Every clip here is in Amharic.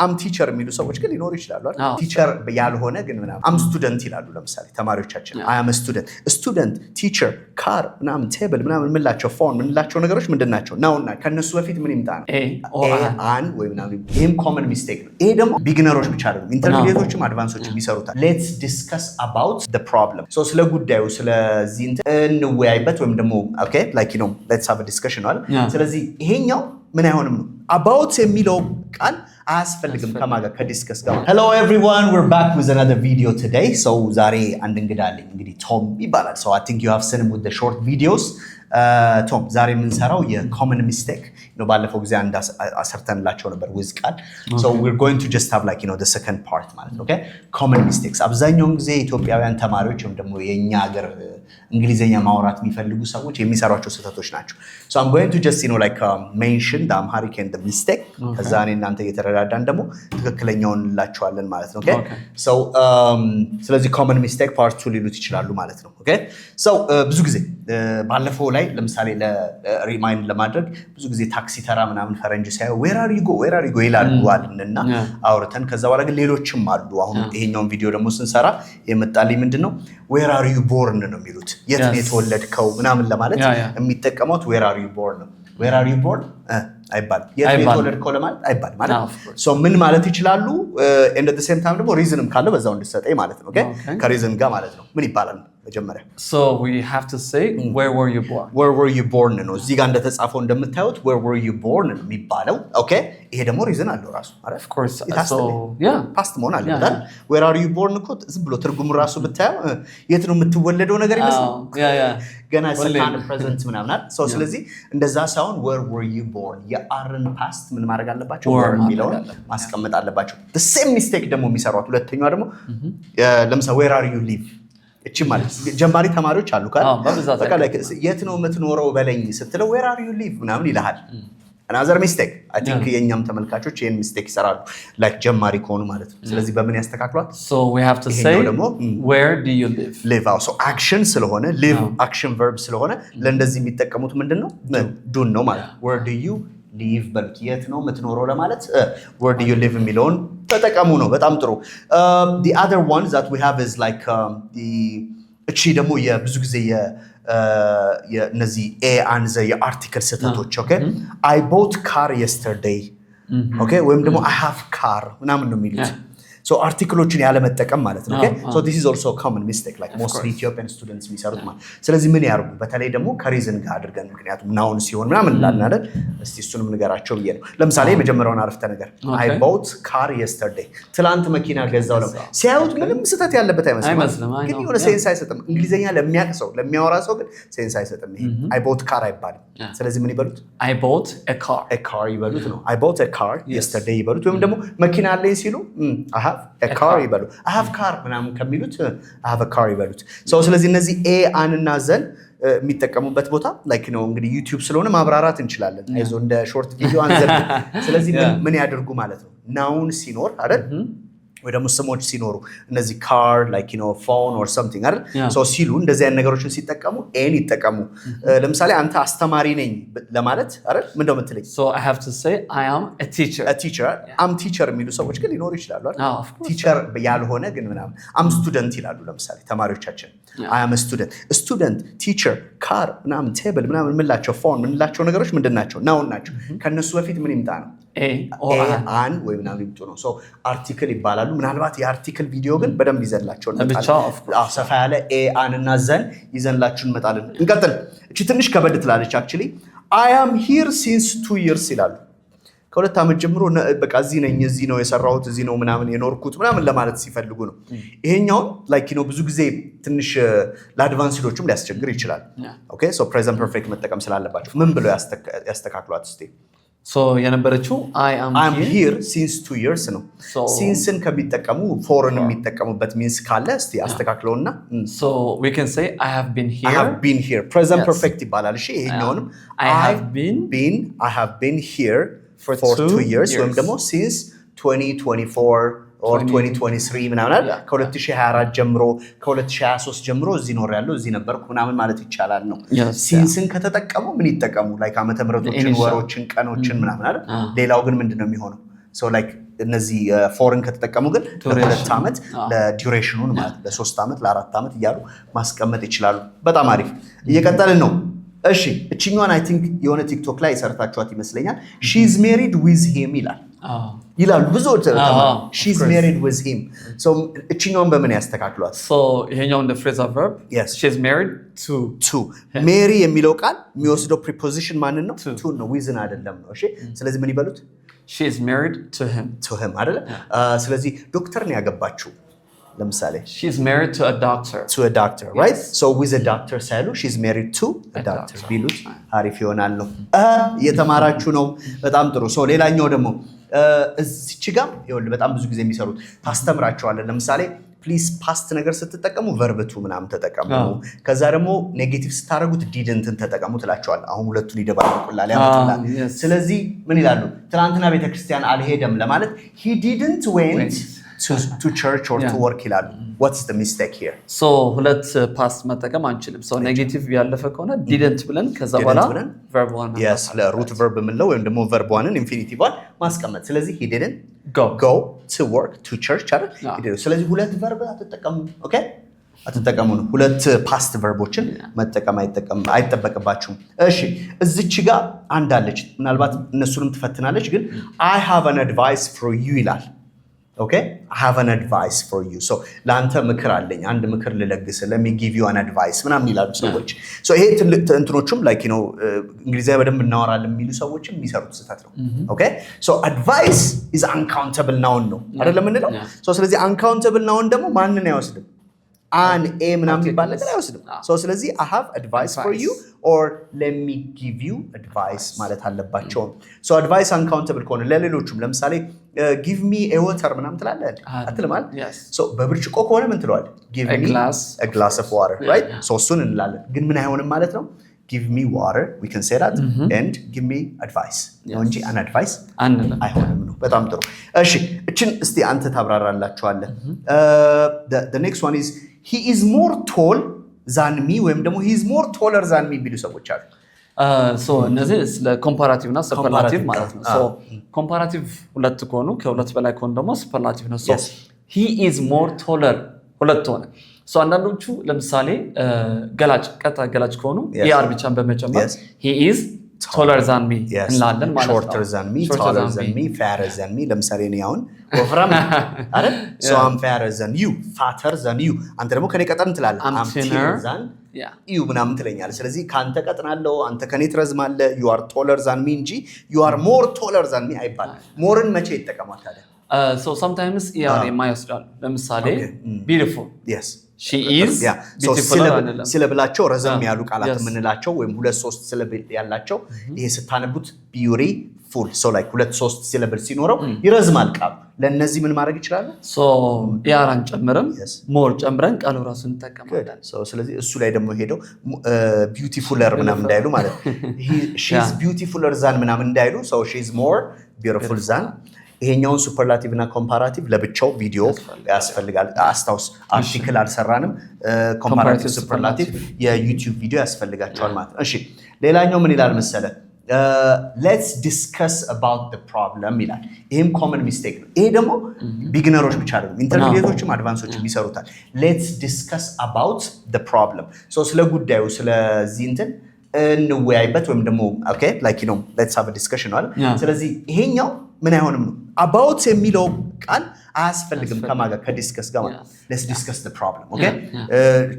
am teacher የሚሉ ሰዎች ግን ሊኖሩ ይችላሉ አይደል teacher ያልሆነ ግን ምናምን am student ይላሉ ለምሳሌ ተማሪዎቻችን I am a student teacher car ምናምን table ምናምን ምንላቸው phone ምንላቸው ነገሮች ምንድናቸው ናውና ከነሱ በፊት ምን ይምጣ ነው an ወይ ምናምን ይሄም common mistake ነው ይሄ ደግሞ ቢግነሮች ብቻ አይደሉም ኢንተርሚዲየቶችም አድቫንሶችም ይሰሩታል let's discuss about the problem so ስለ ጉዳዩ ስለዚህ እንወያይበት ወይም ደግሞ okay like you know let's have a discussion አለ ስለዚህ ይሄኛው ምን አይሆንም ነው about የሚለው ቃል አያስፈልግም ከማጋ ከዲስከስ ጋር hello everyone we're back with another video today so ዛሬ አንድ እንግዳ አለኝ እንግዲህ ቶም ይባላል so I think you have seen him with the short videos ቶም ዛሬ የምንሰራው የcommon mistake ነው ባለፈው ጊዜ አንድ አሰርተንላቸው ነበር with ቃል so we're going to just have like you know the second part ማለት okay common mistakes አብዛኛውን ጊዜ ኢትዮጵያውያን ተማሪዎች ወይም ደግሞ የኛ ሀገር እንግሊዘኛ ማውራት የሚፈልጉ ሰዎች የሚሰሯቸው ስህተቶች ናቸው so I'm going to just you know like mention the Amharic and the mistake ከዛ እኔ እናንተ እየተረዳዳን ደግሞ ትክክለኛውን እንላቸዋለን ማለት ነው okay so ስለዚህ common mistake part 2 ሊሉት ይችላሉ ማለት ነው okay so ብዙ ጊዜ ባለፈው ላይ ለምሳሌ ለሪማይንድ ለማድረግ ብዙ ጊዜ ታክሲ ተራ ምናምን ፈረንጅ ሳይው where are you go ይላሉ አለንና አውርተን ከዛ በኋላ ግን ሌሎችም አሉ አሁን ይሄኛውን ቪዲዮ ደግሞ ስንሰራ የመጣልኝ ምንድነው where are you born ነው የሚሉት የት ነው የተወለድከው ምናምን ለማለት የሚጠቀሙት where are you born ነው where are you born አይባል የት ነው የተወለድከው ለማለት አይባል ማለት so ምን ማለት ይችላሉ and at the same time ደግሞ ሪዝንም ካለው በዛው እንድትሰጠኝ ማለት ነው okay ከሪዝን ጋር ማለት ነው ምን ይባላል መጀመሪያ so we have to say where were you born ነው እዚህ ጋር እንደተጻፈው እንደምታዩት where were you born ነው የሚባለው okay ይሄ ደግሞ ሪዝን አለው ራሱ of course so yeah past መሆን አለበት where are you born እኮ ዝም ብሎ ትርጉሙ ራሱ ብታየው የት ነው የምትወለደው ነገር ይመስላል ገና second present ምናምን አይደል so ስለዚህ እንደዛ ሳይሆን where were you born የአርን past ምን ማድረግ አለባቸው where የሚለው ማስቀመጥ አለባቸው the same mistake ደግሞ የሚሰሩት ሁለተኛው ደግሞ ለምሳሌ where are you live እቺ ማለት ጀማሪ ተማሪዎች አሉ ካል በቃ like የት ነው የምትኖረው በለኝ ስትለው where are you live ምናምን ይልሃል another mistake I think የኛም ተመልካቾች ይሄን mistake ይሰራሉ like ጀማሪ ከሆኑ ማለት ነው ስለዚህ በምን ያስተካክሏል so we have to say where do you live also action ስለሆነ live action verb ስለሆነ ለእንደዚህ የሚጠቀሙት ምንድነው do ነው ማለት where do you live በልክ የት ነው የምትኖረው ለማለት where do you live የሚለውን ተጠቀሙ ነው በጣም ጥሩ the other one that we have is like the እቺ ደግሞ የብዙ ጊዜ የነዚህ a and the article ስህተቶች okay I bought car yesterday okay ወይም ደግሞ I have car ምናምን ነው የሚሉት so articleዎችን ያለ መጠቀም ማለት ነው okay so this is also a common mistake like most Ethiopian students የሚሰሩት ማለት ስለዚህ ምን ያርጉ በተለይ ደግሞ ከሪዝን ጋር አድርገን ምክንያቱም ናውን ሲሆን ምናምን እንላለን አይደል እስቲ እሱንም ንገራቸው ብዬ ነው ለምሳሌ የመጀመሪያውን አረፍተ ነገር I bought car yesterday ትላንት መኪና ገዛው ነው ሲያዩት ምንም ስህተት ያለበት አይመስልም ግን የሆነ ሴንስ አይሰጥም እንግሊዘኛ ለሚያውቅ ሰው ለሚያወራ ሰው ግን ሴንስ አይሰጥም ይሄ I bought car አይባልም ስለዚህ ምን ይበሉት I bought a car ይበሉት ነው I bought a car yesterday ይበሉት ወይም ደግሞ መኪና አለኝ ሲሉ I have a car ይበሉ I have car ምናምን ከሚሉት I have a car ይበሉት so ስለዚህ እነዚህ a an እና ዘን የሚጠቀሙበት ቦታ like ነው እንግዲህ YouTube ስለሆነ ማብራራት እንችላለን አይዞ እንደ ሾርት ቪዲዮ አንዘል ስለዚህ ምን ያደርጉ ማለት ነው ናውን ሲኖር አይደል ወይ ደግሞ ስሞች ሲኖሩ እነዚህ car like you know phone or something አይደል so ሲሉ እንደዚህ አይነት ነገሮችን ሲጠቀሙ ኤን ይጠቀሙ ለምሳሌ አንተ አስተማሪ ነኝ ለማለት አይደል ምን እንደምትለኝ so I have to say I am a teacher am teacher የሚሉ ሰዎች ግን ሊኖሩ ይችላሉ አይደል teacher ያልሆነ ግን ምናምን am student ይላሉ ለምሳሌ ተማሪዎቻችን I am a student teacher car ምናምን table ምናምን ምንላቸው phone ምንላቸው ነገሮች ምንድናቸው ናውን ናቸው ከነሱ በፊት ምን ይምጣ ነው an ወይ ምናምን ይምጡ ነው so article ይባላሉ ምናልባት የአርቲክል ቪዲዮ ግን በደንብ ይዘላቸው እንመጣለን ሰፋ ያለ a an እና ዘን ይዘንላችሁ እንመጣለን እንቀጥል እቺ ትንሽ ከበድ ትላለች actually I am here since 2 years ይላሉ ከሁለት ዓመት ጀምሮ በቃ እዚህ ነኝ እዚህ ነው የሰራሁት እዚህ ነው ምናምን የኖርኩት ምናምን ለማለት ሲፈልጉ ነው ይሄኛው like you know ብዙ ጊዜ ትንሽ ለአድቫንስዶችም ሊያስቸግር ይችላል okay so present perfect መጠቀም ስላለባችሁ ምን ብለው ያስተካክሏት እስቲ so የነበረችው I am here since 2 years ነው sinceን ከሚጠቀሙ foreign የሚጠቀሙበት means ካለ እስቲ አስተካክለውና so we can say I have been here present perfect ይባላል እሺ ይሄኛውንም I have been here for 2 years ወይም ደግሞ since 2024 or 2023 ምናምን አይደል ከ2024 ጀምሮ ከ2023 ጀምሮ እዚህ ኖር ያለው እዚህ ነበርኩ ምናምን ማለት ይቻላል ነው ሲንስን ከተጠቀሙ ምን ይጠቀሙ like ዓመተ ምህረቶችን ወሮችን ቀኖችን ምናምን አይደል ሌላው ግን ምንድነው የሚሆነው so like እነዚህ ፎርን ከተጠቀሙ ግን ለ2 ዓመት ለዱሬሽኑን ማለት ለ3 ዓመት ለ4 ዓመት እያሉ ማስቀመጥ ይችላሉ። በጣም አሪፍ እየቀጠልን ነው። እሺ እቺኛዋን አይ ቲንክ የሆነ ቲክቶክ ላይ ሰርታችኋት ይመስለኛል። she is married with him ይላሉ ብዙዎች she is married with him so እቺኛዋን በምን ያስተካክሏት? so ይሄኛው እንደ phrasal verb she is married to marry የሚለው ቃል የሚወስደው preposition ማንን ነው? to ነው with አይደለም ነው። እሺ ስለዚህ ምን ይበሉት? she is married to him አይደለ? ስለዚህ ዶክተር ነው ያገባችው ለምሳሌ she is married to a doctor right so with a doctor ሳይሉ she is married to a doctor ቢሉት አሪፍ ይሆናል ነው። እየተማራችሁ ነው በጣም ጥሩ። ሶ ሌላኛው ደግሞ እዚች ጋር ይኸውልህ በጣም ብዙ ጊዜ የሚሰሩት ታስተምራቸዋለን። ለምሳሌ ፕሊዝ ፓስት ነገር ስትጠቀሙ ቨርብቱ ምናምን ተጠቀሙ፣ ከዛ ደግሞ ኔጌቲቭ ስታደርጉት ዲድንትን ተጠቀሙ ትላቸዋል። አሁን ሁለቱን ይደባልቁላል ያመጡላል። ስለዚህ ምን ይላሉ? ትናንትና ቤተክርስቲያን አልሄደም ለማለት he didn't went to church or to work ይላሉ። what's the mistake here? so ሁለት ፓስት መጠቀም አንችልም። so ኔጌቲቭ ያለፈ ከሆነ didn't ብለን ከዛ በኋላ verb one yes ለሩት verb ምንለው ወይም ደግሞ verb one infinitive one ማስቀመጥ። ስለዚህ he didn't go to work to church አይደል? ስለዚህ ሁለት verb አትጠቀሙ። ኦኬ አትጠቀሙ ነው። ሁለት ፓስት ቨርቦችን መጠቀም አይጠበቅባችሁም። እሺ እዚች ጋር አንዳለች ምናልባት እነሱንም ትፈትናለች ግን I have an advice for you ይላል። okay I have an advice for you so ላንተ ምክር አለኝ አንድ ምክር ልለግስ let me give you an advice ምናምን ይላሉ ሰዎች። so ይሄ እንትኖቹም like you know እንግሊዘኛ በደንብ እናወራለን የሚሉ ሰዎችም የሚሰሩት ስህተት ነው። okay so advice is uncountable noun ነው አይደለም እንለው። so ስለዚህ uncountable noun ደግሞ ማንን አይወስድም? an a ምናምን ይባል ነገር አይወስድም። so ስለዚህ I have advice for you or let me give you advice ማለት አለባቸው። so advice uncountable ከሆነ ለሌሎቹም ለምሳሌ give me a water ምናምን ትላለህ አትልም አይደል? so በብርጭቆ ከሆነ ምን ትለዋለህ? give me a glass of water right? so እሱን እንላለን ግን ምን አይሆንም ማለት ነው። give me water we can say that and give me advice ነው እንጂ an advice አይሆንም ነው። በጣም ጥሩ። እሺ እቺን እስቲ አንተ ታብራራላችኋለህ። the next one is he is more tall than me ወይም ደግሞ he is more taller than me ቢሉ ሰዎች አሉ። so እነዚህ ለኮምፓራቲቭ እና ሱፐርላቲቭ ማለት ነው። so ኮምፓራቲቭ ሁለት ከሆኑ ከሁለት በላይ ከሆኑ ደግሞ ሱፐርላቲቭ ነው። so he is more taller ሁለት ሆነ። so አንዳንዶቹ ለምሳሌ ገላጭ ከሆኑ er ብቻን በመጨመር he is taller than me እንላለን ማለት ነው። shorter than me, taller than me, fatter than me ለምሳሌ እኔ አሁን ወፍራም አይደል? so I'm fatter than you, fatter than you አንተ ደግሞ ከኔ ቀጠን ትላለህ I'm thinner than you ምናምን ትለኛለህ። ስለዚህ ካንተ ቀጥናለሁ አንተ ከኔ ትረዝማለህ you are taller than me እንጂ you are more taller than me አይባልም። moreን መቼ ይጠቀማል ታዲያ? so sometimes er የማይወስዳሉ ለምሳሌ beautiful yes she is beautiful ስለብላቸው ረዘም ያሉ ቃላት የምንላቸው ወይም 2-3 ሲለብል ያላቸው ይሄ ስታነቡት beautiful so like 2-3 ሲለብል ሲኖረው ይረዝማል ቃሉ። ለነዚህ ምን ማድረግ ይችላል? so ያራን ጨምረን more ጨምረን ቃሉ ራሱ እንጠቀማለን። so ስለዚህ እሱ ላይ ደግሞ ሄደው beautifuler ምናምን እንዳይሉ ማለት she is beautifuler than ምናምን እንዳይሉ so she is more beautiful than ይሄኛውን ሱፐርላቲቭ እና ኮምፓራቲቭ ለብቻው ቪዲዮ ያስፈልጋል። አስታውስ አርቲክል አልሰራንም። ኮምፓራቲቭ ሱፐርላቲቭ የዩቲዩብ ቪዲዮ ያስፈልጋቸዋል ማለት ነው። እሺ ሌላኛው ምን ይላል መሰለ? let's discuss about the problem ይላል። ይሄም ኮመን ሚስቴክ ነው። ይሄ ደግሞ ቢግነሮች ብቻ አይደሉም ኢንተርሚዲየቶችም አድቫንሶችም ይሰሩታል። let's discuss about the problem so ስለ ጉዳዩ ስለዚህ እንትን እንወያይበት ወይም ደግሞ okay like you know let's have a discussion አለ። ስለዚህ ይሄኛው ምን አይሆንም ነው about የሚለው ቃል አያስፈልግም ከማጋ ከዲስከስ ጋር ማለት let's discuss the problem okay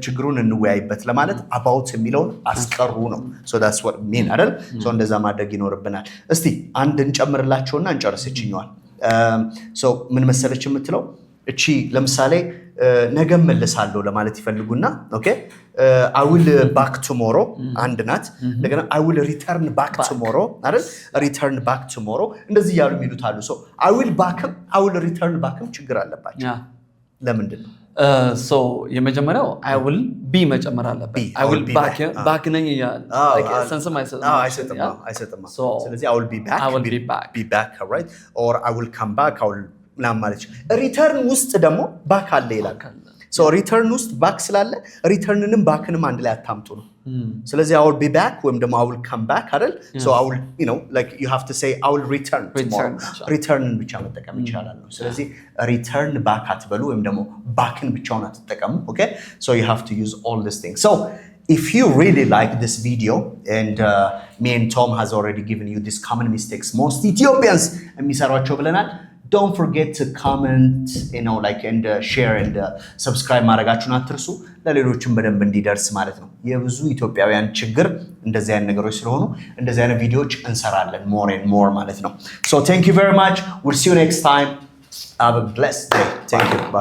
ችግሩን እንወያይበት ለማለት about የሚለውን አስቀሩ ነው so that's what mean አይደል? so እንደዛ ማድረግ ይኖርብናል። እስቲ አንድ እንጨምርላቸውና እንጨርስችኛል። so ምን መሰለች የምትለው እቺ ለምሳሌ ነገ መለሳለሁ ለማለት ይፈልጉና okay I will back tomorrow አንድ ናት። እንደገና I will return back tomorrow አይደል? return back tomorrow እንደዚህ ያሉ የሚሉት አሉ። so I will return backም ችግር አለባቸው። ለምንድን ነው? so የመጀመሪያው I will be መጨመር አለበት። I will back ነኝ ያለ ሰንስም አይሰጥም። ስለዚህ I will be back right or I will come back I will ምናምን ማለት ነው። ሪተርን ውስጥ ደግሞ ባክ አለ ይላል። ሶ ሪተርን ውስጥ ባክ ስላለ ሪተርንንም ባክንም አንድ ላይ አታምጡ ነው ስለዚህ I will be back ወይም ደግሞ I will come back አይደል so I will like you have to say I will return tomorrow ሪተርንን ብቻ መጠቀም ይቻላል ነው ስለዚህ return back አትበሉ ወይም ደግሞ ባክን ብቻውን አትጠቀሙ okay so you have to use all these things so if you really like this video and me and Tom has already given you these common mistakes most Ethiopians የሚሰሯቸው ብለናል don't forget to comment like and share and subscribe ማድረጋችሁን አትርሱ ለሌሎችም በደንብ እንዲደርስ ማለት ነው የብዙ ኢትዮጵያውያን ችግር እንደዚህ አይነት ነገሮች ስለሆኑ እንደዚህ አይነት ቪዲዮዎች እንሰራለን more and more ማለት ነው so thank you very much we'll see you next time have a blessed day thank you bye